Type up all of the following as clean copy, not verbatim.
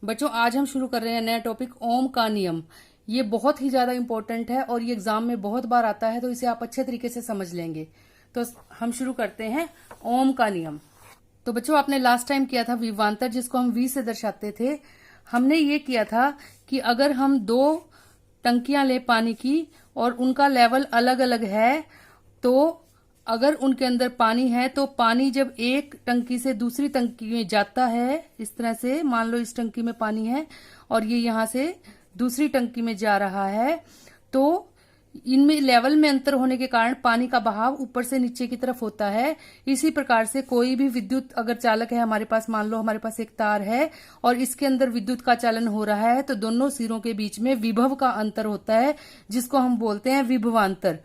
बच्चों आज हम शुरू कर रहे हैं नया टॉपिक ओम का नियम। ये बहुत ही ज्यादा इंपॉर्टेंट है और ये एग्जाम में बहुत बार आता है, तो इसे आप अच्छे तरीके से समझ लेंगे। तो हम शुरू करते हैं ओम का नियम। तो बच्चों आपने लास्ट टाइम किया था विभवांतर, जिसको हम वी से दर्शाते थे। हमने ये किया था कि अगर हम दो टंकियां ले पानी की और उनका लेवल अलग अलग है, तो अगर उनके अंदर पानी है तो पानी जब एक टंकी से दूसरी टंकी में जाता है, इस तरह से मान लो इस टंकी में पानी है और ये यहां से दूसरी टंकी में जा रहा है, तो इनमें लेवल में अंतर होने के कारण पानी का बहाव ऊपर से नीचे की तरफ होता है। इसी प्रकार से कोई भी विद्युत अगर चालक है हमारे पास, मान लो हमारे पास एक तार है और इसके अंदर विद्युत का चालन हो रहा है, तो दोनों सिरों के बीच में विभव का अंतर होता है, जिसको हम बोलते हैं विभवांतर।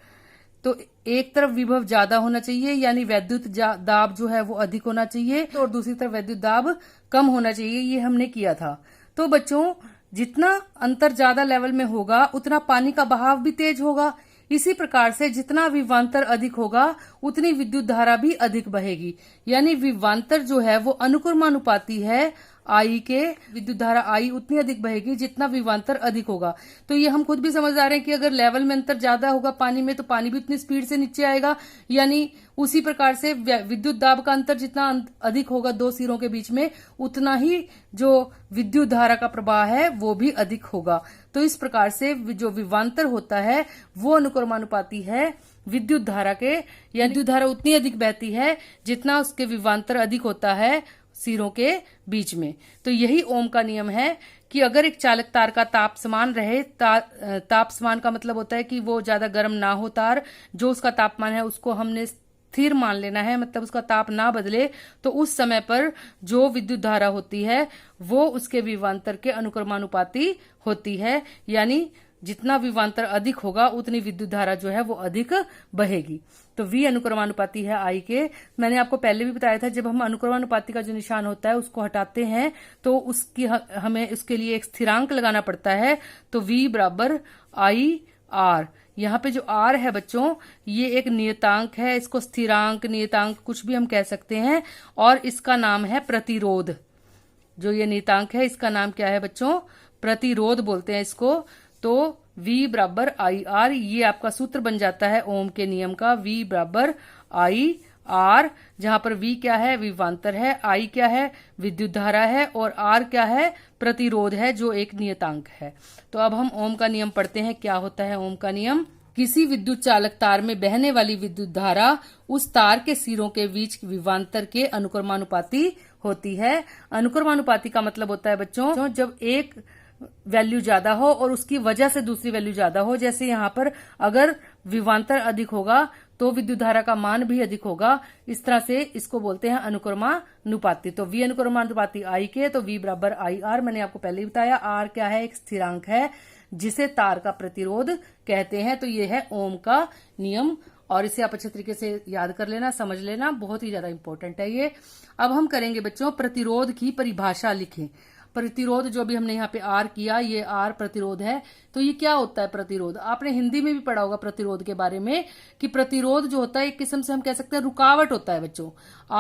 तो एक तरफ विभव ज्यादा होना चाहिए, यानी वैद्युत दाब जो है वो अधिक होना चाहिए, और दूसरी तरफ वैद्युत दाब कम होना चाहिए। ये हमने किया था। तो बच्चों जितना अंतर ज्यादा लेवल में होगा उतना पानी का बहाव भी तेज होगा। इसी प्रकार से जितना विभवांतर अधिक होगा उतनी विद्युत धारा भी अधिक बहेगी, यानी विभवांतर जो है वो अनुक्रमानुपाती है आई के। विद्युत धारा आई उतनी अधिक बहेगी जितना विभवांतर अधिक होगा। तो ये हम खुद भी समझदार हैं कि अगर लेवल में अंतर ज्यादा होगा पानी में, तो पानी भी उतनी स्पीड से नीचे आएगा, यानी उसी प्रकार से विद्युत दाब का अंतर जितना अधिक होगा दो सिरों के बीच में, उतना ही जो विद्युत धारा का प्रवाह है वो भी अधिक होगा। तो इस प्रकार से जो विभवांतर होता है वो अनुक्रमानुपाती है विद्युत धारा के, या विद्युत धारा उतनी अधिक बहती है जितना उसके विभवांतर अधिक होता है सिरों के बीच में। तो यही ओम का नियम है कि अगर एक चालक तार का ताप समान रहे, ताप समान का मतलब होता है कि वो ज्यादा गर्म ना हो तार, जो उसका तापमान है उसको हमने स्थिर मान लेना है, मतलब उसका ताप ना बदले, तो उस समय पर जो विद्युत धारा होती है वो उसके विभवांतर के अनुक्रमानुपाती होती है, यानी जितना विभवांतर अधिक होगा उतनी विद्युत धारा जो है वो अधिक बहेगी। तो V अनुक्रमानुपाती है I के। मैंने आपको पहले भी बताया था, जब हम अनुक्रमानुपाती का जो निशान होता है उसको हटाते हैं तो उसकी हमें उसके लिए एक स्थिरांक लगाना पड़ता है। तो V बराबर I R। यहाँ पे जो R है बच्चों ये एक नियतांक है, इसको स्थिरांक नियतांक कुछ भी हम कह सकते हैं, और इसका नाम है प्रतिरोध। जो ये नियतांक है इसका नाम क्या है बच्चों? प्रतिरोध बोलते हैं इसको। तो V बराबर आई आर, ये आपका सूत्र बन जाता है ओम के नियम का। V बराबर आई आर, जहां पर V क्या है? विभवांतर है, I क्या है? विद्युत धारा है, और R क्या है? प्रतिरोध है, जो एक नियतांक है। तो अब हम ओम का नियम पढ़ते हैं। क्या होता है ओम का नियम? किसी विद्युत चालक तार में बहने वाली विद्युत धारा उस तार के सिरों के बीच विभवांतर के अनुक्रमानुपाती होती है। अनुक्रमानुपाती का मतलब होता है बच्चों जब एक वैल्यू ज्यादा हो और उसकी वजह से दूसरी वैल्यू ज्यादा हो। जैसे यहाँ पर अगर विभवांतर अधिक होगा तो विद्युत धारा का मान भी अधिक होगा। इस तरह से इसको बोलते हैं अनुक्रमानुपाती। तो V अनुक्रमानुपाती I के, तो V बराबर आई आर। मैंने आपको पहले ही बताया R क्या है? एक स्थिरांक है जिसे तार का प्रतिरोध कहते हैं। तो ये है ओम का नियम, और इसे आप अच्छे तरीके से याद कर लेना, समझ लेना, बहुत ही ज्यादा इंपॉर्टेंट है ये। अब हम करेंगे बच्चों प्रतिरोध की परिभाषा लिखें। प्रतिरोध जो भी हमने यहाँ पे R किया, ये R प्रतिरोध है। तो ये क्या होता है प्रतिरोध? आपने हिंदी में भी पढ़ा होगा प्रतिरोध के बारे में, कि प्रतिरोध जो होता है एक किस्म से हम कह सकते हैं रुकावट होता है बच्चों।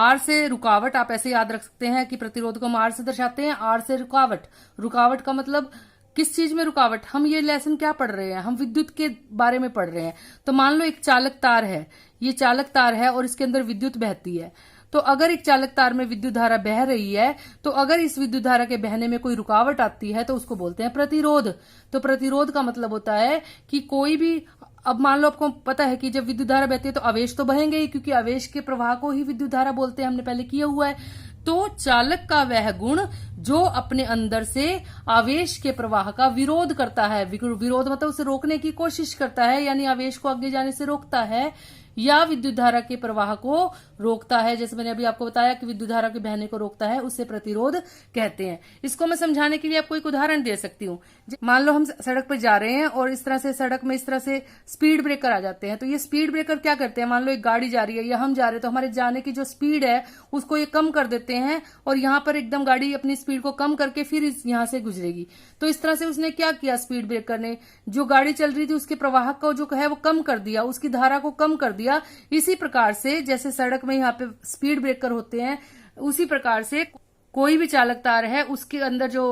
R से रुकावट आप ऐसे याद रख सकते हैं कि प्रतिरोध को हम R से दर्शाते हैं, R से रुकावट। रुकावट का मतलब किस चीज में रुकावट? हम ये लेसन क्या पढ़ रहे हैं? हम विद्युत के बारे में पढ़ रहे हैं। तो मान लो एक चालक तार है, ये चालक तार है और इसके अंदर विद्युत बहती है। तो अगर एक चालक तार में विद्युत धारा बह रही है, तो अगर इस विद्युत धारा के बहने में कोई रुकावट आती है तो उसको बोलते हैं प्रतिरोध। तो प्रतिरोध का मतलब होता है कि कोई भी, अब मान लो आपको पता है कि जब विद्युत धारा बहती है तो आवेश तो बहेंगे ही, क्योंकि आवेश के प्रवाह को ही विद्युत धारा बोलते हैं, हमने पहले किया हुआ है। तो चालक का वह गुण जो अपने अंदर से आवेश के प्रवाह का विरोध करता है, विरोध मतलब उसे रोकने की कोशिश करता है, यानी आवेश को आगे जाने से रोकता है, या विद्युत धारा के प्रवाह को रोकता है। जैसे मैंने अभी आपको बताया कि विद्युत धारा के बहने को रोकता है, उसे प्रतिरोध कहते हैं। इसको मैं समझाने के लिए आपको एक उदाहरण दे सकती हूँ। मान लो हम सड़क पर जा रहे हैं और इस तरह से सड़क में इस तरह से स्पीड ब्रेकर आ जाते हैं। तो ये स्पीड ब्रेकर क्या करते हैं? मान लो एक गाड़ी जा रही है या हम जा रहे हैं, तो हमारे जाने की जो स्पीड है उसको ये कम कर देते हैं, और यहाँ पर एकदम गाड़ी अपनी स्पीड को कम करके फिर यहाँ से गुजरेगी। तो इस तरह से उसने क्या किया? स्पीड ब्रेकर ने जो गाड़ी चल रही थी उसके प्रवाह को जो है वो कम कर दिया, उसकी धारा को कम कर दिया। इसी प्रकार से जैसे सड़क में यहाँ पे स्पीड ब्रेकर होते हैं, उसी प्रकार से कोई भी चालक तार है उसके अंदर जो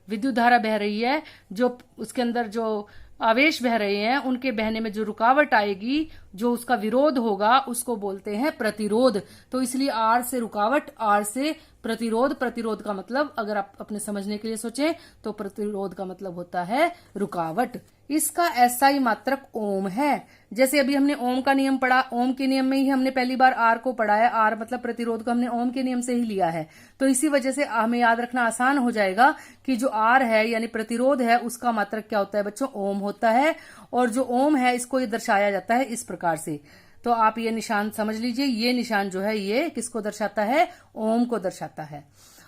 विद्युत धारा बह रही है, जो उसके अंदर जो आवेश बह रहे हैं उनके बहने में जो रुकावट आएगी, जो उसका विरोध होगा, उसको बोलते हैं प्रतिरोध। तो इसलिए आर से रुकावट, आर से प्रतिरोध। प्रतिरोध का मतलब अगर आप अपने समझने के लिए सोचें तो प्रतिरोध का मतलब होता है रुकावट। इसका एसआई मात्रक ओम है। जैसे अभी हमने ओम का नियम पढ़ा, ओम के नियम में ही हमने पहली बार आर को पढ़ा है। आर मतलब प्रतिरोध को हमने ओम के नियम से ही लिया है, तो इसी वजह से हमें याद रखना आसान हो जाएगा कि जो आर है यानी प्रतिरोध है उसका मात्रक क्या होता है बच्चों, ओम होता है। और जो ओम है इसको ये दर्शाया जाता है इस प्रकार से। तो आप ये निशान समझ लीजिए, ये निशान जो है ये किसको दर्शाता है, ओम को दर्शाता है।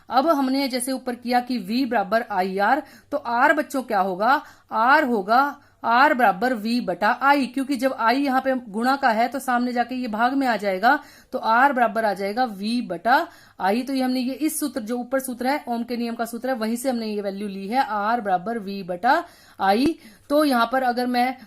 अब हमने जैसे ऊपर किया कि V बराबर आई आर, तो R बच्चों क्या होगा, R होगा R बराबर V बटा I, क्योंकि जब I यहाँ पे गुणा का है तो सामने जाके ये भाग में आ जाएगा, तो R बराबर आ जाएगा V बटा I। तो ये हमने ये इस सूत्र, जो ऊपर सूत्र है ओम के नियम का सूत्र है, वहीं से हमने ये वैल्यू ली है, R बराबर V बटा I। तो यहाँ पर अगर मैं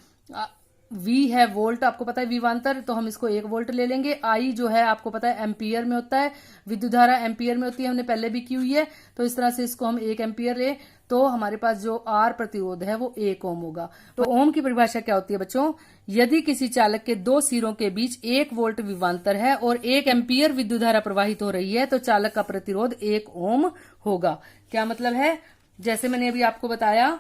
V है वोल्ट, आपको पता है विभवांतर, तो हम इसको 1 वोल्ट ले लेंगे। I जो है आपको पता है एम्पियर में होता है, विद्युत धारा एम्पियर में होती है, हमने पहले भी की हुई है। तो इस तरह से इसको हम 1 एम्पियर ले, तो हमारे पास जो R प्रतिरोध है वो 1 ओम होगा। तो ओम की परिभाषा क्या होती है बच्चों, यदि किसी चालक के 2 सिरों के बीच 1 वोल्ट विभवांतर है और 1 एम्पियर विद्युत धारा प्रवाहित हो रही है, तो चालक का प्रतिरोध 1 ओम होगा। क्या मतलब है, जैसे मैंने अभी आपको बताया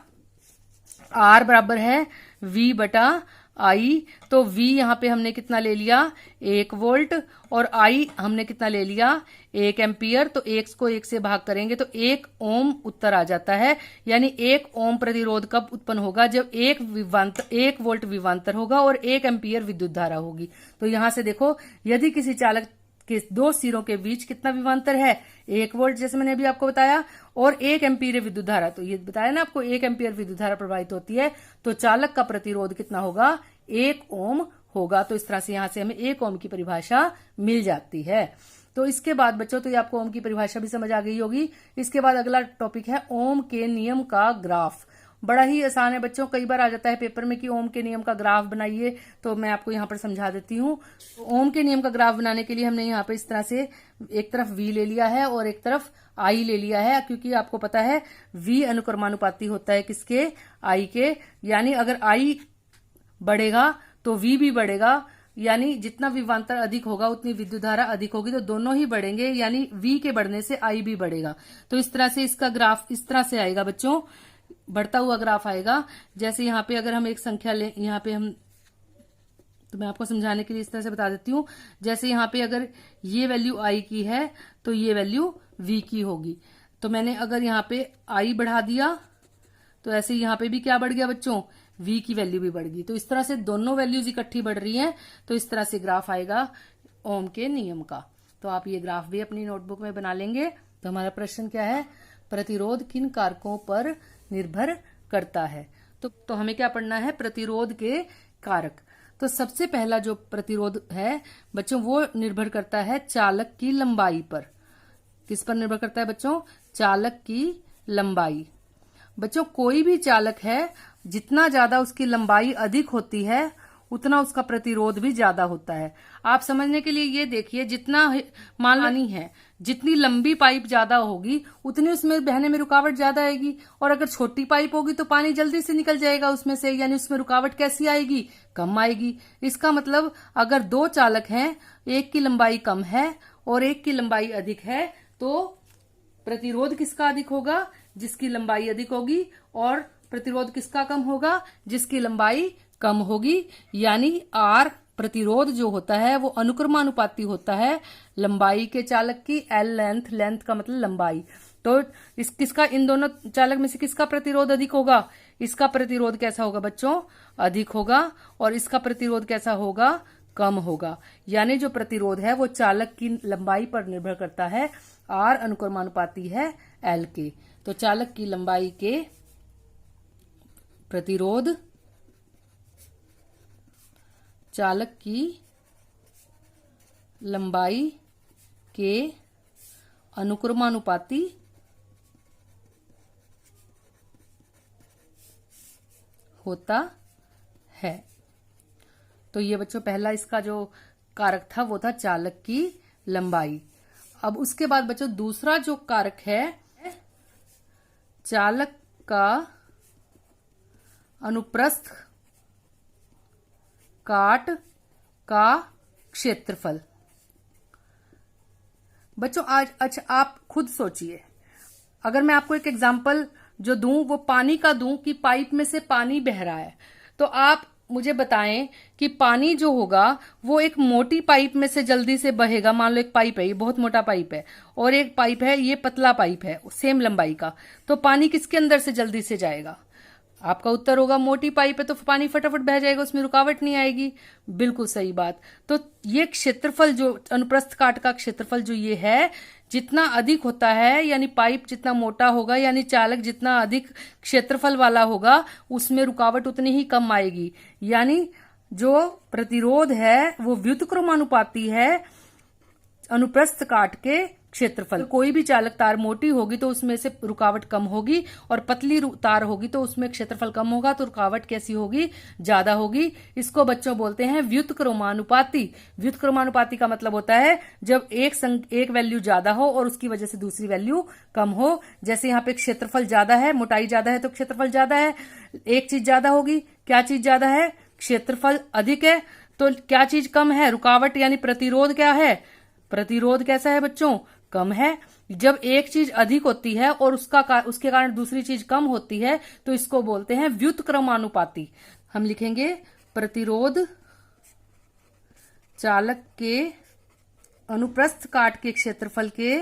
R बराबर है V बटा I, तो V यहाँ पे हमने कितना ले लिया, 1 वोल्ट, और I हमने कितना ले लिया, 1 एम्पियर। तो 1 को 1 से भाग करेंगे तो 1 ओम उत्तर आ जाता है। यानी 1 ओम प्रतिरोध कब उत्पन्न होगा, जब 1 वोल्ट विभवांतर होगा और 1 एम्पियर विद्युत धारा होगी। तो यहां से देखो, यदि किसी चालक के 2 सिरों के बीच कितना विभवांतर है, 1 वोल्ट जैसे मैंने अभी आपको बताया, और 1 एम्पीयर विद्युत धारा, तो ये बताया ना आपको 1 एम्पीयर विद्युत धारा प्रवाहित होती है, तो चालक का प्रतिरोध कितना होगा, 1 ओम होगा। तो इस तरह से यहां से हमें 1 ओम की परिभाषा मिल जाती है। तो इसके बाद बच्चों, तो ये आपको ओम की परिभाषा भी समझ आ गई होगी। इसके बाद अगला टॉपिक है ओम के नियम का ग्राफ। बड़ा ही आसान है बच्चों, कई बार आ जाता है पेपर में कि ओम के नियम का ग्राफ बनाइए, तो मैं आपको यहाँ पर समझा देती हूँ। ओम के नियम का ग्राफ बनाने के लिए हमने यहाँ पे इस तरह से एक तरफ V ले लिया है और एक तरफ I ले लिया है, क्योंकि आपको पता है V अनुक्रमानुपाती होता है किसके, I के। यानी अगर I बढ़ेगा तो V भी बढ़ेगा, यानी जितना विभवांतर अधिक होगा उतनी विद्युत धारा अधिक होगी, तो दोनों ही बढ़ेंगे, यानी V के बढ़ने से I भी बढ़ेगा। तो इस तरह से इसका ग्राफ इस तरह से आएगा बच्चों, बढ़ता हुआ ग्राफ आएगा। जैसे यहाँ पे अगर हम एक संख्या ले, यहाँ पे हम, तो मैं आपको समझाने के लिए इस तरह से बता देती हूँ। जैसे यहाँ पे अगर ये वैल्यू I की है तो ये वैल्यू V की होगी। तो मैंने अगर यहाँ पे I बढ़ा दिया तो ऐसे यहाँ पे भी क्या बढ़ गया बच्चों, V की वैल्यू भी बढ़ गई। तो इस तरह से दोनों वैल्यूज इकट्ठी बढ़ रही हैं, तो इस तरह से ग्राफ आएगा ओम के नियम का। तो आप ये ग्राफ भी अपनी नोटबुक में बना लेंगे। तो हमारा प्रश्न क्या है, प्रतिरोध किन कारकों पर निर्भर करता है। तो हमें क्या पढ़ना है, प्रतिरोध के कारक। तो सबसे पहला जो प्रतिरोध है बच्चों, वो निर्भर करता है चालक की लंबाई पर। किस पर निर्भर करता है बच्चों, चालक की लंबाई। बच्चों कोई भी चालक है, जितना ज्यादा उसकी लंबाई अधिक होती है उतना उसका प्रतिरोध भी ज्यादा होता है। आप समझने के लिए ये देखिए, जितना मान पानी है, जितनी लंबी पाइप ज्यादा होगी उतनी उसमें बहने में रुकावट ज्यादा आएगी, और अगर छोटी पाइप होगी तो पानी जल्दी से निकल जाएगा उसमें से, यानी उसमें रुकावट कैसी आएगी, कम आएगी। इसका मतलब अगर 2 चालक हैं, एक की लंबाई कम है और एक की लंबाई अधिक है, तो प्रतिरोध किसका अधिक होगा, जिसकी लंबाई अधिक होगी, और प्रतिरोध किसका कम होगा, जिसकी लंबाई कम होगी। यानी R प्रतिरोध जो होता है वो अनुक्रमानुपाती होता है लंबाई के चालक की, L लेंथ, लेंथ का मतलब लंबाई। तो किसका, इन दोनों चालक में से किसका प्रतिरोध अधिक होगा, इसका प्रतिरोध कैसा होगा बच्चों, अधिक होगा, और इसका प्रतिरोध कैसा होगा, कम होगा। यानी जो प्रतिरोध है वो चालक की लंबाई पर निर्भर करता है, R अनुक्रमानुपाती है L के। तो चालक की लंबाई के प्रतिरोध चालक की लंबाई के अनुक्रमानुपाती होता है। तो ये बच्चों पहला इसका जो कारक था वो था चालक की लंबाई। अब उसके बाद बच्चों दूसरा जो कारक है चालक का अनुप्रस्थ काट का क्षेत्रफल। बच्चों आज अच्छा आप खुद सोचिए, अगर मैं आपको एक एग्जांपल जो दूं वो पानी का दूं कि पाइप में से पानी बह रहा है, तो आप मुझे बताएं कि पानी जो होगा वो एक मोटी पाइप में से जल्दी से बहेगा। मान लो एक पाइप है, ये बहुत मोटा पाइप है, और एक पाइप है, ये पतला पाइप है सेम लंबाई का, तो पानी किसके अंदर से जल्दी से जाएगा? आपका उत्तर होगा मोटी पाइप है तो पानी फटाफट बह जाएगा, उसमें रुकावट नहीं आएगी। बिल्कुल सही बात। तो ये क्षेत्रफल जो अनुप्रस्थ काट का क्षेत्रफल जो ये है, जितना अधिक होता है यानी पाइप जितना मोटा होगा यानी चालक जितना अधिक क्षेत्रफल वाला होगा उसमें रुकावट उतनी ही कम आएगी। यानी जो प्रतिरोध है वो व्युत्क्रमानुपाती है अनुप्रस्थ काट के क्षेत्रफल। कोई भी चालक तार मोटी होगी तो उसमें से रुकावट कम होगी, और पतली तार होगी तो उसमें क्षेत्रफल कम होगा, तो रुकावट कैसी होगी? ज्यादा होगी। इसको बच्चों बोलते हैं व्युत्क्रमानुपाती। व्युत्क्रमानुपाती का मतलब होता है जब एक वैल्यू ज्यादा हो और उसकी वजह से दूसरी वैल्यू कम हो। जैसे यहाँ पे क्षेत्रफल ज्यादा है, मोटाई ज्यादा है तो क्षेत्रफल ज्यादा है। एक चीज ज्यादा होगी, क्या चीज ज्यादा है? क्षेत्रफल अधिक है। तो क्या चीज कम है? रुकावट यानी प्रतिरोध क्या है? प्रतिरोध कैसा है बच्चों? कम है। जब एक चीज अधिक होती है और उसके कारण दूसरी चीज कम होती है तो इसको बोलते हैं व्युत्क्रमानुपाती। हम लिखेंगे प्रतिरोध चालक के अनुप्रस्थ काट के क्षेत्रफल के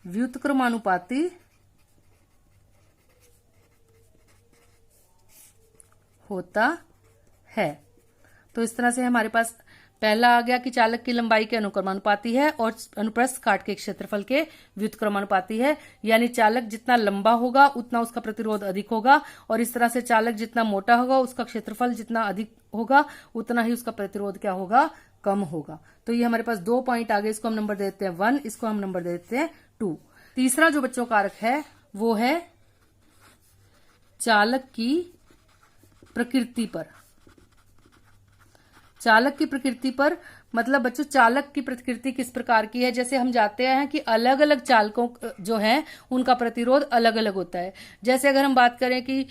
व्युत्क्रमानुपाती होता है। तो इस तरह से हमारे पास पहला आ गया कि चालक की लंबाई के अनुक्रमानुपाती है और अनुप्रस्थ काट के क्षेत्रफल के व्युत्क्रमानुपाती है। यानी चालक जितना लंबा होगा उतना उसका प्रतिरोध अधिक होगा, और इस तरह से चालक जितना मोटा होगा उसका क्षेत्रफल जितना अधिक होगा उतना ही उसका प्रतिरोध क्या होगा? कम होगा। तो ये हमारे पास 2 पॉइंट आ गए। इसको हम नंबर दे देते हैं 1, इसको हम नंबर दे देते हैं 2। तीसरा जो बच्चों कारक है वो है चालक की प्रकृति पर। चालक की प्रकृति पर मतलब बच्चों चालक की प्रकृति किस प्रकार की है? जैसे हम जानते हैं कि अलग अलग चालकों जो हैं उनका प्रतिरोध अलग अलग होता है। जैसे अगर हम बात करें कि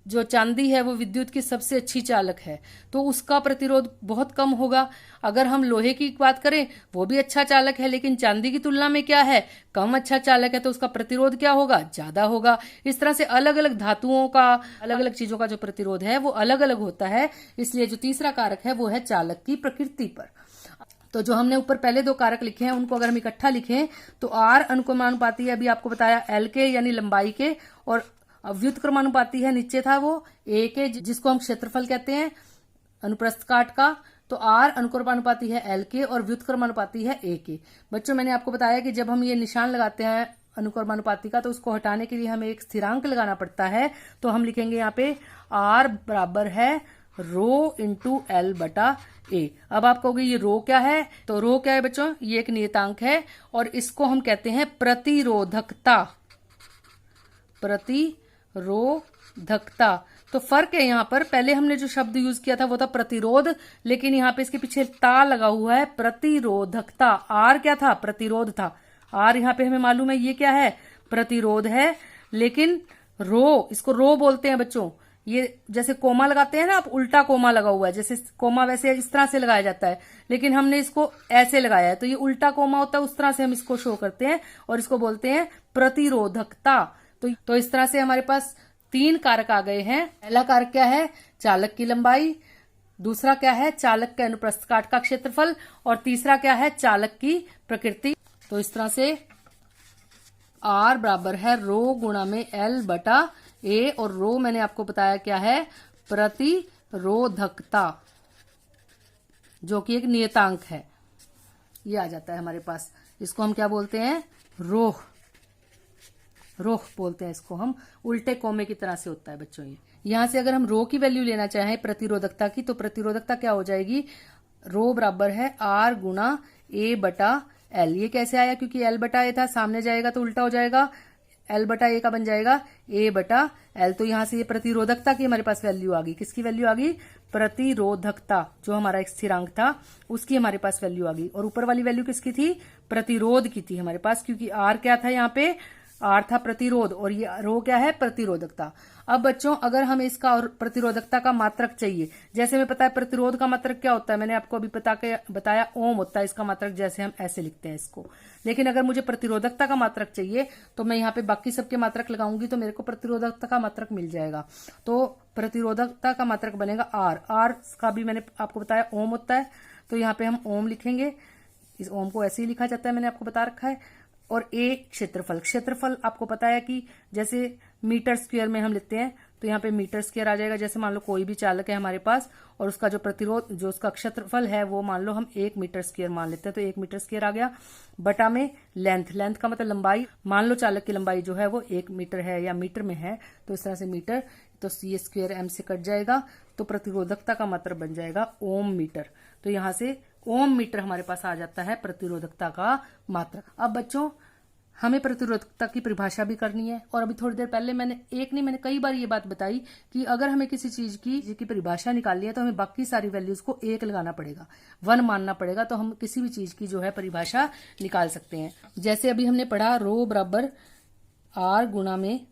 जो चांदी है वो विद्युत की सबसे अच्छी चालक है तो उसका प्रतिरोध बहुत कम होगा। अगर हम लोहे की बात करें वो भी अच्छा चालक है लेकिन चांदी की तुलना में क्या है? कम अच्छा चालक है, तो उसका प्रतिरोध क्या होगा? ज्यादा होगा। इस तरह से अलग अलग धातुओं का, अलग अलग चीजों का जो प्रतिरोध है वो अलग अलग होता है। इसलिए जो तीसरा कारक है वो है चालक की प्रकृति पर। तो जो हमने ऊपर पहले 2 कारक लिखे हैं उनको अगर हम इकट्ठा लिखें तो आर अनुक्रमानुपाती है, अभी आपको बताया एल के यानी लंबाई के, और व्युत्क्रमानुपाती है नीचे था वो ए के जिसको हम क्षेत्रफल कहते हैं अनुप्रस्थ काट का। तो आर अनुक्रमानुपाती है एल के और व्युत्क्रमानुपाती है ए के। बच्चों मैंने आपको बताया कि जब हम ये निशान लगाते हैं अनुक्रमानुपाती का तो उसको हटाने के लिए हमें एक स्थिरांक लगाना पड़ता है। तो हम लिखेंगे यहाँ पे आर बराबर है रो इंटू एल बटा ए। अब आप कहोगे ये रो क्या है? तो रो क्या है बच्चों? ये एक नियतांक है और इसको हम कहते हैं प्रतिरोधकता। प्रतिरोधकता। तो फर्क है यहाँ पर, पहले हमने जो शब्द यूज किया था वो था प्रतिरोध, लेकिन यहाँ पे इसके पीछे ता लगा हुआ है प्रतिरोधकता। आर क्या था? प्रतिरोध था। आर यहाँ पे हमें मालूम है ये क्या है? प्रतिरोध है। लेकिन रो, इसको रो बोलते हैं बच्चों। ये जैसे कोमा लगाते हैं ना आप, उल्टा कोमा लगा हुआ है। जैसे कोमा वैसे इस तरह से लगाया जाता है लेकिन हमने इसको ऐसे लगाया है तो ये उल्टा कोमा होता है, उस तरह से हम इसको शो करते हैं और इसको बोलते हैं प्रतिरोधकता। तो इस तरह से हमारे पास 3 कारक आ गए हैं। पहला कारक क्या है? चालक की लंबाई। दूसरा क्या है? चालक के अनुप्रस्थ काट का क्षेत्रफल। और तीसरा क्या है? चालक की प्रकृति। तो इस तरह से आर बराबर है रो गुणा में एल बटा ए, और रो मैंने आपको बताया क्या है? प्रतिरोधकता, जो कि एक नियतांक है। ये आ जाता है हमारे पास। इसको हम क्या बोलते हैं? रोह। रोह बोलते हैं इसको हम। उल्टे कोमे की तरह से होता है बच्चों ये। यहां से अगर हम रो की वैल्यू लेना चाहें प्रतिरोधकता की, तो प्रतिरोधकता क्या हो जाएगी? रो बराबर है आर गुणा ए बटा एल। ये कैसे आया? क्योंकि एल बटा ए था, सामने जाएगा तो उल्टा हो जाएगा। L बटा ए का बन जाएगा A बटा L। तो यहाँ से ये प्रतिरोधकता की हमारे पास वैल्यू आ गई। किसकी वैल्यू आ गई? प्रतिरोधकता, जो हमारा एक स्थिरांक था उसकी हमारे पास वैल्यू आ गई। और ऊपर वाली वैल्यू किसकी थी? प्रतिरोध की थी हमारे पास, क्योंकि R क्या था यहाँ पे? R था प्रतिरोध, और ये रो क्या है? प्रतिरोधकता। अब बच्चों अगर हमें इसका और प्रतिरोधकता का मात्रक चाहिए, जैसे हमें पता है प्रतिरोध का मात्रक क्या होता है, मैंने आपको अभी बताया ओम होता है इसका मात्रक, जैसे हम ऐसे लिखते हैं इसको। लेकिन अगर मुझे प्रतिरोधकता का मात्रक चाहिए तो मैं यहाँ पे बाकी सबके मात्रक लगाऊंगी तो मेरे को प्रतिरोधकता का मात्रक मिल जाएगा। तो प्रतिरोधकता का मात्रक बनेगा R का भी मैंने आपको बताया ओम होता है, तो यहाँ पे हम ओम लिखेंगे। इस ओम को ऐसे ही लिखा जाता है, मैंने आपको बता रखा है। और ए क्षेत्रफल आपको पता है कि जैसे मीटर स्क्वायर में हम लेते हैं, तो यहाँ पे मीटर स्क्वायर आ जाएगा। जैसे मान लो कोई भी चालक है हमारे पास और उसका जो प्रतिरोध, जो उसका क्षेत्रफल है वो मान लो हम 1 मीटर स्क्वायर मान लेते हैं, तो 1 मीटर स्क्वायर आ गया। बटा में लेंथ का मतलब लंबाई, मान लो चालक की लंबाई जो है वो 1 मीटर है या मीटर में है, तो इस तरह से मीटर, तो ये स्क्वायर एम से कट जाएगा, तो प्रतिरोधकता का मात्रक बन जाएगा ओम मीटर। तो यहाँ से ओम मीटर हमारे पास आ जाता है प्रतिरोधकता का मात्रक। अब बच्चों हमें प्रतिरोधकता की परिभाषा भी करनी है, और अभी थोड़ी देर पहले मैंने कई बार ये बात बताई कि अगर हमें किसी चीज की परिभाषा निकालनी है तो हमें बाकी सारी वैल्यूज को 1 लगाना पड़ेगा, 1 मानना पड़ेगा, तो हम किसी भी चीज की जो है परिभाषा निकाल सकते हैं। जैसे अभी हमने पढ़ा रो बराबर R गुणा में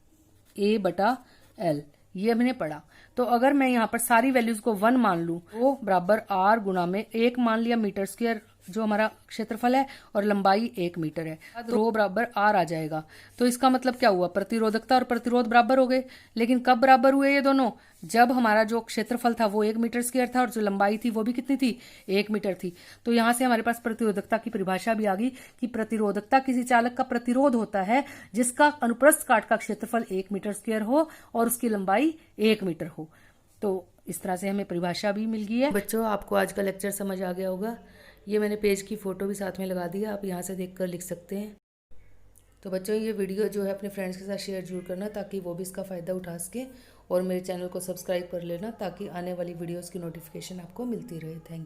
A बटा L, ये हमने पढ़ा। तो अगर मैं यहाँ पर सारी वैल्यूज को 1 मान लूं, रो बराबर R गुणा में 1 मान लिया मीटर स्क्वायर जो हमारा क्षेत्रफल है, और लंबाई 1 मीटर है, तो रो बराबर R आ जाएगा। तो इसका मतलब क्या हुआ? प्रतिरोधकता और प्रतिरोध बराबर हो गए। लेकिन कब बराबर हुए ये दोनों? जब हमारा जो क्षेत्रफल था वो 1 मीटर स्क्वायर था और जो लंबाई थी वो भी कितनी थी? 1 मीटर थी। तो यहाँ से हमारे पास प्रतिरोधकता की परिभाषा भी आ गई कि प्रतिरोधकता किसी चालक का प्रतिरोध होता है जिसका अनुप्रस्थ काट का क्षेत्रफल 1 मीटर स्क्वायर हो और उसकी लंबाई 1 मीटर हो। तो इस तरह से हमें परिभाषा भी मिल गई है। बच्चों आपको आज का लेक्चर समझ आ गया होगा। ये मैंने पेज की फोटो भी साथ में लगा दी है, आप यहाँ से देखकर लिख सकते हैं। तो बच्चों ये वीडियो जो है अपने फ्रेंड्स के साथ शेयर जरूर करना ताकि वो भी इसका फ़ायदा उठा सकें, और मेरे चैनल को सब्सक्राइब कर लेना ताकि आने वाली वीडियोस की नोटिफिकेशन आपको मिलती रहे। Thank you.